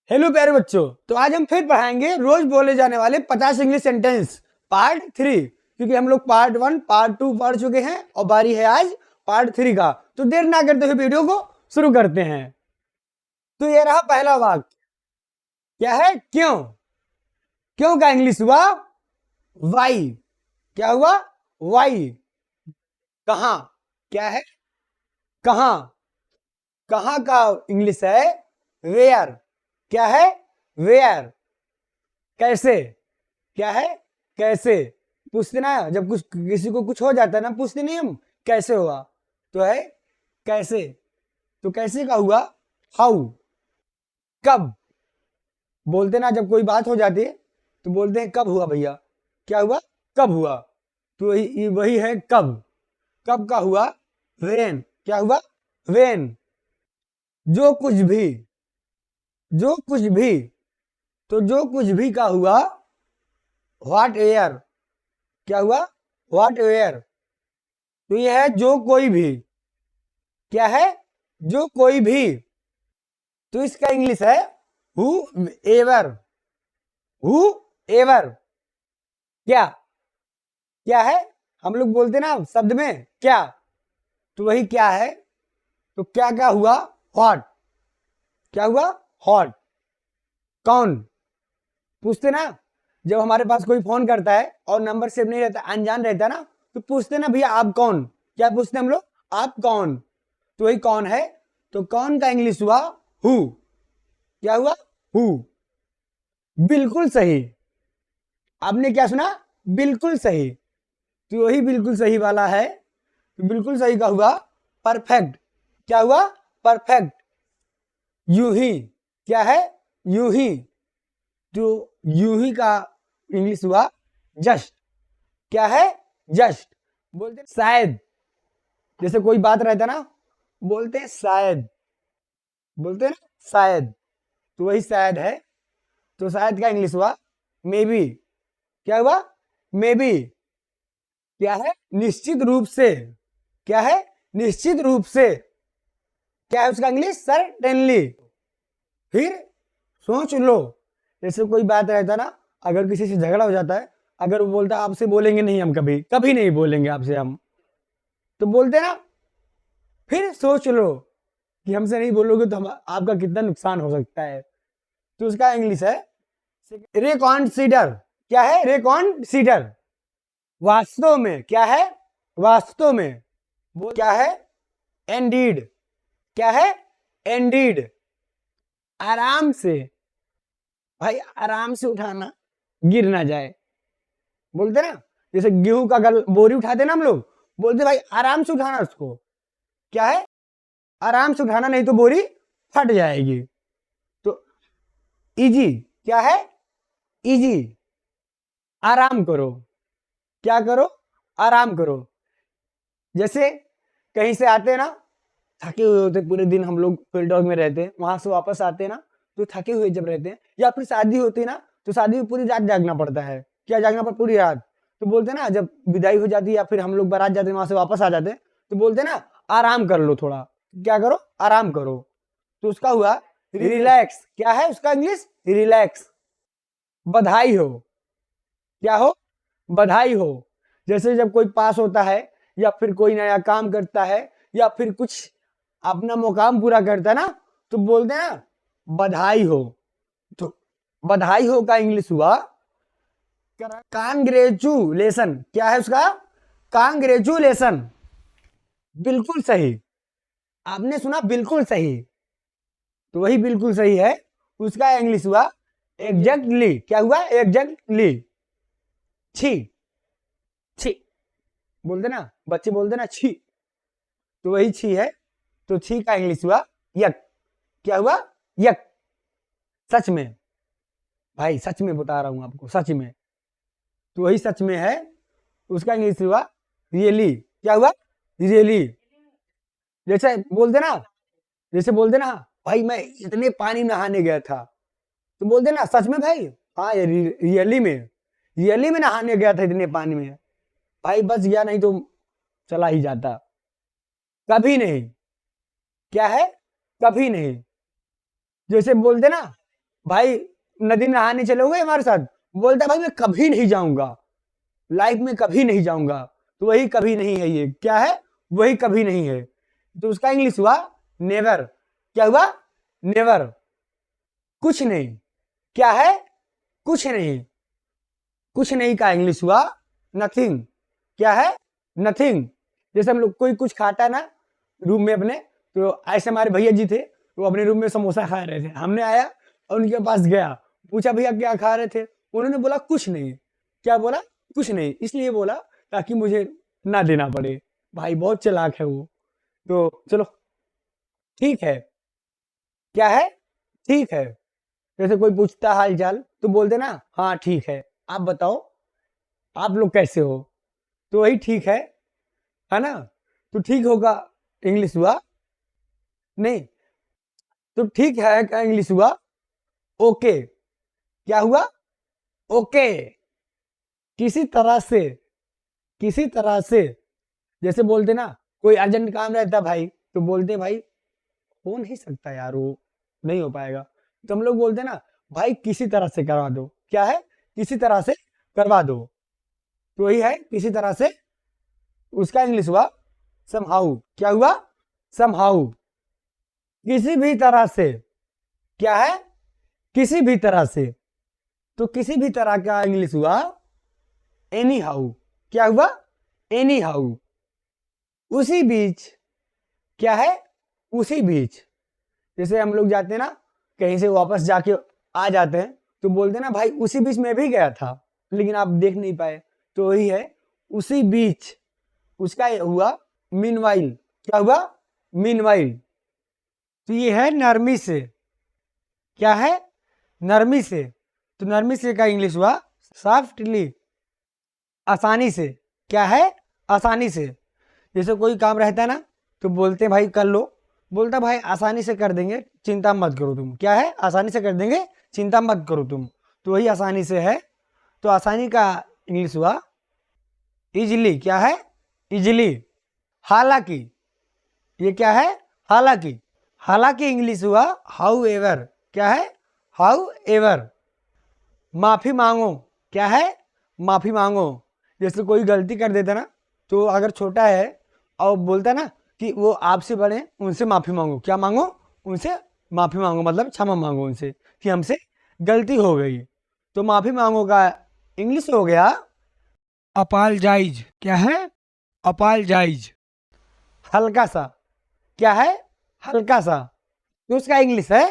Hello प्यारे बच्चों। तो आज हम फिर पढ़ाएंगे रोज बोले जाने वाले 50 इंग्लिश सेंटेंस पार्ट 3, क्योंकि हम लोग पार्ट 1 पार्ट 2 पढ़ चुके हैं और बारी है आज पार्ट 3 का। तो देर ना करते हुए वीडियो को शुरू करते हैं। तो ये रहा पहला वाक्य, क्या है? क्यों। क्यों का इंग्लिश हुआ वाई। क्या हुआ? वाई। कहां, क्या है? कहां। कहां का इंग्लिश है वेयर। क्या है? वेयर। कैसे, क्या है? कैसे। पूछते ना, जब कुछ किसी को कुछ हो जाता है ना, पूछते नहीं हम कैसे हुआ, तो है कैसे। तो कैसे का हुआ हाउ। कब। बोलते ना, जब कोई बात हो जाती है तो बोलते हैं कब हुआ भैया। क्या हुआ? कब हुआ। तो वही वही है कब। कब का हुआ वेन। क्या हुआ? वेन। जो कुछ भी। जो कुछ भी। तो जो कुछ भी का हुआ व्हाट एयर। क्या हुआ? What air. तो ये है जो कोई भी। क्या है? जो कोई भी। तो इसका इंग्लिश है हु एवर। Who ever. क्या, क्या है? हम लोग बोलते ना शब्द में क्या, तो वही क्या है। तो क्या क्या हुआ हॉट। क्या हुआ हॉट। कौन। पूछते ना, जब हमारे पास कोई फोन करता है और नंबर सेव नहीं रहता, अनजान रहता ना, तो पूछते ना भैया आप कौन। क्या पूछते हम लोग? आप कौन। तो वही कौन है। तो कौन का इंग्लिश हुआ हु। क्या हुआ? हु। बिल्कुल सही। आपने क्या सुना? बिल्कुल सही। तो वही बिल्कुल सही वाला है। तो बिल्कुल सही का हुआ परफेक्ट। क्या हुआ? परफेक्ट। यू ही। क्या है? यू ही। तो यू ही का इंग्लिश हुआ जस्ट। क्या है? जस्ट। बोलते हैं शायद। जैसे कोई बात रहता ना, बोलते हैं शायद। बोलते हैं ना शायद। तो वही शायद है। तो शायद का इंग्लिश हुआ मे बी। क्या हुआ? May be. क्या है? निश्चित रूप से। क्या है? निश्चित रूप से। क्या है उसका इंग्लिश? सर्टेनली। फिर सोच लो। जैसे कोई बात रहता ना, अगर किसी से झगड़ा हो जाता है, अगर वो बोलता है आपसे बोलेंगे नहीं, हम कभी कभी नहीं बोलेंगे आपसे हम, तो बोलते ना फिर सोच लो कि हमसे नहीं बोलोगे तो हम आपका कितना नुकसान हो सकता है। तो उसका इंग्लिश है रिकॉन्सिडर। क्या है? रिकॉन्सिडर। वास्तव में। क्या है? वास्तव में। वो क्या है? एंडीड। क्या है? एंडीड। आराम से। भाई आराम से उठाना, गिर ना जाए। बोलते ना, जैसे गेहूं का बोरी उठाते ना हम लोग, बोलते भाई आराम से उठाना उसको। क्या है? आराम से उठाना, नहीं तो बोरी फट जाएगी। तो इजी। क्या है? इजी। आराम करो। क्या करो? आराम करो। जैसे कहीं से आते ना, थके हुए होते, पूरे दिन हम लोग फील्ड वर्क में रहते हैं, वहां से वापस आते ना, तो थके हुए जब रहते हैं, या फिर शादी होती ना, तो शादी में पूरी रात जागना पड़ता है। क्या जागना पड़ता? पूरी रात। तो बोलते हैं ना, जब विदाई हो जाती है या फिर हम लोग बारात जाते हैं, वहां से वापस आ जाते हैं, तो बोलते हैं ना आराम कर लो थोड़ा। क्या करो? आराम करो। तो उसका हुआ रिलैक्स। क्या है उसका इंग्लिश? रिलैक्स। बधाई हो। क्या हो? बधाई हो। जैसे जब कोई पास होता है, या फिर कोई नया काम करता है, या फिर कुछ अपना मुकाम पूरा करता है ना, तो बोलते हैं ना बधाई हो। तो बधाई हो का इंग्लिश हुआ कांग्रेचुलेशन। क्या है उसका? कांग्रेचुलेशन। बिल्कुल सही। आपने सुना बिल्कुल सही। तो वही बिल्कुल सही है। उसका इंग्लिश हुआ एग्जैक्टली। क्या हुआ? एग्जैक्टली। छी। छी। बोलते ना बच्चे, बोलते ना छी, तो वही छी है। तो छी का इंग्लिश हुआ यक। क्या हुआ? यक। सच में। भाई सच में बता रहा हूं आपको, सच में। तो वही सच में है। उसका इंग्लिश हुआ रियली। क्या हुआ? रियली। जैसे बोलते ना, जैसे बोलते ना भाई मैं इतने पानी में नहाने गया था, तो बोलते ना सच में भाई। हाँ ये रियली में, रियली में नहाने गया था इतने पानी में। भाई बच गया, नहीं तो चला ही जाता। कभी नहीं। क्या है? कभी नहीं। जैसे बोलते ना भाई नदी नहाने चलोगे हमारे साथ? बोलता है भाई मैं कभी नहीं जाऊंगा, लाइफ में कभी नहीं जाऊंगा। तो वही कभी नहीं है, ये क्या है? वही कभी नहीं है। तो उसका इंग्लिश हुआ नेवर। क्या हुआ? नेवर। कुछ नहीं। क्या है? कुछ नहीं। कुछ नहीं का इंग्लिश हुआ नथिंग। क्या है? नथिंग। जैसे हम लोग कोई कुछ खाता ना रूम में अपने, तो ऐसे हमारे भैया जी थे, वो अपने रूम में समोसा खा रहे थे, हमने आया और उनके पास गया, पूछा भैया क्या खा रहे थे? उन्होंने बोला कुछ नहीं। क्या बोला? कुछ नहीं। इसलिए बोला ताकि मुझे ना देना पड़े। भाई बहुत चालाक है वो। तो चलो ठीक है। क्या है? ठीक है। जैसे कोई पूछता हाल चाल तो बोलते ना हाँ ठीक है, आप बताओ आप लोग कैसे हो? तो वही ठीक है ना? तो ठीक होगा इंग्लिश हुआ नहीं। तो ठीक है का इंग्लिश हुआ ओके। क्या हुआ? ओके। किसी तरह से, किसी तरह से। जैसे बोलते ना कोई अर्जेंट काम रहता भाई, तो बोलते भाई हो नहीं सकता यार, वो नहीं हो पाएगा। तो हम लोग बोलते ना भाई किसी तरह से करवा दो। क्या है? किसी तरह से करवा दो। तो वही है किसी तरह से। उसका इंग्लिश हुआ समहाउ। क्या हुआ? समहाउ। किसी भी तरह से। क्या है? किसी भी तरह से। तो किसी भी तरह का इंग्लिश हुआ एनी हाउ। क्या हुआ? Any how. उसी बीच। क्या है? उसी बीच। जैसे हम लोग जाते हैं ना कहीं से वापस जाके आ जाते हैं, तो बोलते हैं ना भाई उसी बीच में भी गया था लेकिन आप देख नहीं पाए। तो वही है उसी बीच। उसका हुआ मीनवाइल। क्या हुआ? मीनवाइल। तो ये है नरमी से। क्या है? नरमी से। तो नरमी से का इंग्लिश हुआ सॉफ्टली। आसानी से। क्या है? आसानी से। जैसे कोई काम रहता है ना तो बोलते हैं भाई कर लो, बोलता भाई आसानी से कर देंगे चिंता मत करो तुम। क्या है? आसानी से कर देंगे चिंता मत करो तुम। तो वही आसानी से है। तो आसानी का इंग्लिश हुआ इजिली। क्या है? इजिली। हालांकि। ये क्या है? हालांकि। हालांकि इंग्लिश हुआ हाउ एवर। क्या है? How ever. माफी मांगो। क्या है? माफी मांगो। जैसे कोई गलती कर देता ना, तो अगर छोटा है और बोलता ना कि वो आपसे बड़े हैं, उनसे माफी मांगो। क्या मांगो? उनसे माफी मांगो, मतलब क्षमा मांगो उनसे कि हमसे गलती हो गई। तो माफी मांगो का इंग्लिश हो गया अपालजाइज। क्या है? अपालजाइज। हल्का सा। क्या है? हल्का सा। तो उसका इंग्लिश है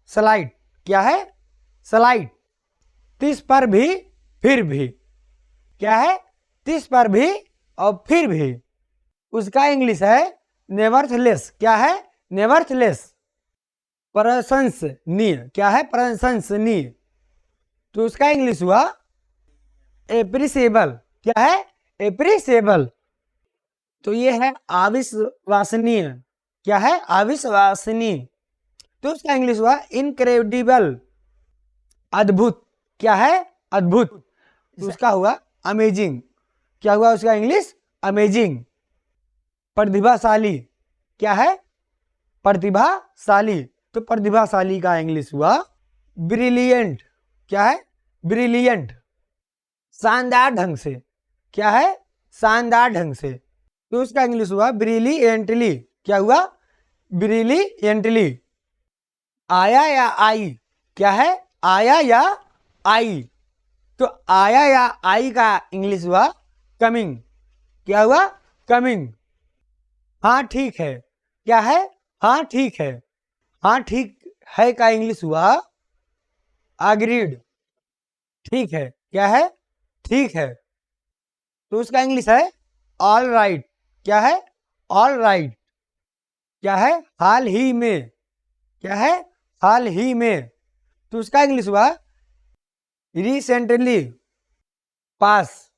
स्लाइट। क्या है? स्लाइट। तिस पर भी फिर भी। क्या है? तिस पर भी और फिर भी। उसका इंग्लिश है नेवर्थलेस। क्या है? नेवर्थलेस। प्रशंसनीय। क्या है? प्रशंसनीय। तो उसका इंग्लिश हुआ एप्रिसिएबल। क्या है? एप्रिसिएबल। तो ये है अविश्वसनीय। क्या है? अविश्वसनीय। तो उसका इंग्लिश हुआ इनक्रेडिबल। अद्भुत। क्या है? अद्भुत। तो उसका हुआ अमेजिंग। क्या हुआ उसका इंग्लिश? अमेजिंग। प्रतिभाशाली। क्या है? प्रतिभाशाली। तो प्रतिभाशाली का इंग्लिश हुआ ब्रिलियंट। क्या है? ब्रिलियंट। शानदार ढंग से। क्या है? शानदार ढंग से। तो उसका इंग्लिश हुआ ब्रिलियंटली। क्या हुआ? ब्रिलियंटली। आया या आई। क्या है? आया या आई। तो आया या आई का इंग्लिश हुआ कमिंग। क्या हुआ? कमिंग। हाँ ठीक है। क्या है? हाँ ठीक है। हाँ ठीक है का इंग्लिश हुआ अग्रीड। ठीक है। क्या है? ठीक है। तो उसका इंग्लिश है ऑल राइट। क्या है? All right. क्या है? हाल ही में। क्या है? हाल ही में। तो उसका इंग्लिश हुआ रिसेंटली। पास।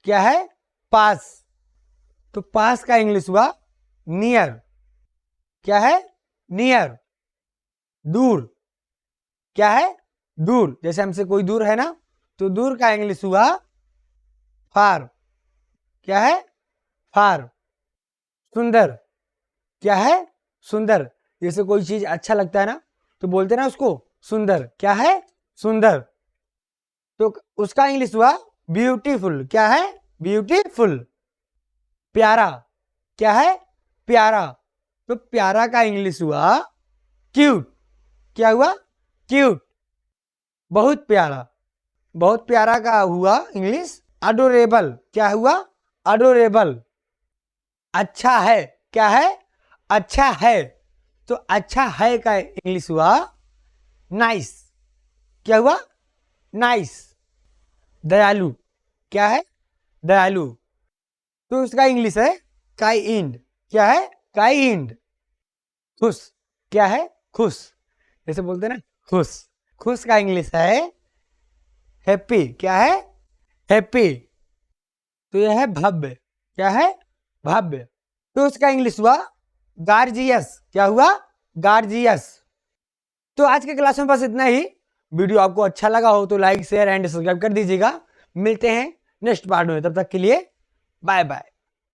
क्या है? पास। तो पास का इंग्लिश हुआ नियर। क्या है? नियर। दूर। क्या है? दूर। जैसे हमसे कोई दूर है ना, तो दूर का इंग्लिश हुआ फार। क्या है? फार। सुंदर। क्या है? सुंदर। जैसे कोई चीज अच्छा लगता है ना, तो बोलते ना उसको सुंदर, क्या है? सुंदर। तो उसका इंग्लिश हुआ ब्यूटीफुल, क्या है? ब्यूटीफुल। प्यारा, क्या है? प्यारा। तो प्यारा का इंग्लिश हुआ क्यूट, क्या हुआ? क्यूट। बहुत प्यारा, बहुत प्यारा का हुआ इंग्लिश अडोरेबल, क्या हुआ? अडोरेबल। अच्छा है, क्या है? अच्छा है। तो अच्छा है का इंग्लिश हुआ नाइस, क्या हुआ? नाइस। दयालु, क्या है? दयालु। तो उसका इंग्लिश है काइंड, क्या है? काइंड। खुश, क्या है? खुश, जैसे बोलते हैं ना खुश। खुश का इंग्लिश है हैप्पी, क्या है? हैप्पी। तो यह है भव्य, क्या है? भव्य। तो उसका इंग्लिश हुआ गार्जियस, क्या हुआ? गार्जियस। तो आज के क्लास में बस इतना ही। वीडियो आपको अच्छा लगा हो तो लाइक शेयर एंड सब्सक्राइब कर दीजिएगा। मिलते हैं नेक्स्ट पार्ट में, तब तक के लिए बाय बाय।